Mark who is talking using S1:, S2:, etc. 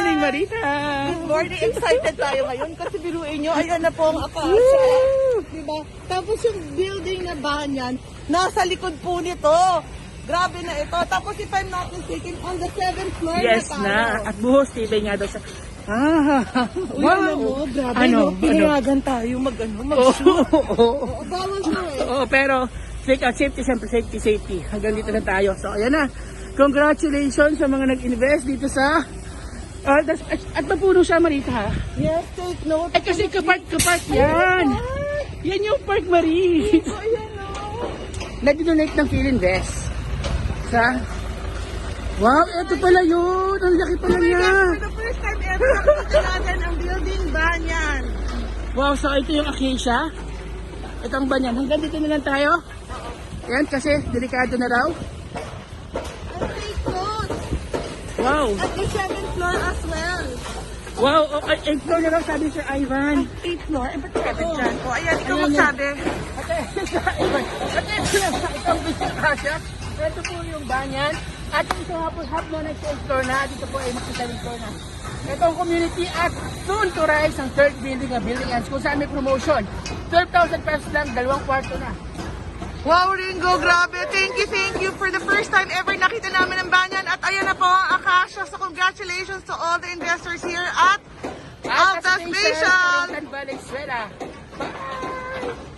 S1: morning, Marita!
S2: Good morning. Excited tayo ngayon kasi biruin nyo, ayan na po ang Acacia. Diba? Tapos yung building na Banyan, nasa likod po nito. Grabe na ito. Tapos if I'm not mistaken, on the 7th floor
S1: Yes
S2: na tayo.
S1: na. At buhos, tibay nga daw sa...
S2: Uy, alam mo, grabe, no? Pinayagan tayo mag-shoot. Oo, bawal ko eh.
S1: Oo, pero safety, siyempre safety. Hanggang dito na tayo. So, ayan na. Congratulations sa mga nag-invest dito sa... at mapuno siya, Marita, ha?
S2: Yes, take note.
S1: Ay, kasi kapark yan. Yan yung park, Marie.
S2: So, ayan o.
S1: Nag-donate ng Philinvest. Sa... Wow, ito pala yun. Ang laki pala niya.
S2: For the first time ever, nakita natin ang building Banyan.
S1: Wow, so ito yung Acacia. Ito ang Banyan. Hanggang dito na lang tayo. Ayan, kasi delikado na raw.
S2: And take note.
S1: Wow.
S2: At the 7th floor as well.
S1: Wow, okay, 8th floor na raw, sabi Sir Ivan.
S2: 8th floor? Eh, ba't 7 dyan? O, ayan, ikaw
S1: Ayan
S2: magsabi.
S1: Ate, Sir Ivan. Ate, itong Acacia. Ito po yung Banyan. At ito nga po, half mo na sa 8th floor na. Dito po ay makita rin floor na. Ito ang community at soon to rise ang third building na building ends kung saan may promotion. 12,000 pesos lang, 2 kwarto na.
S2: Wow, Ringo, grabe. Thank you for the first time ever nakita namin ang Banyan. At ayan na po ang Acacia. So congratulations to all the investors here at ALTA SPATIAL.
S1: Valenzuela. Bye!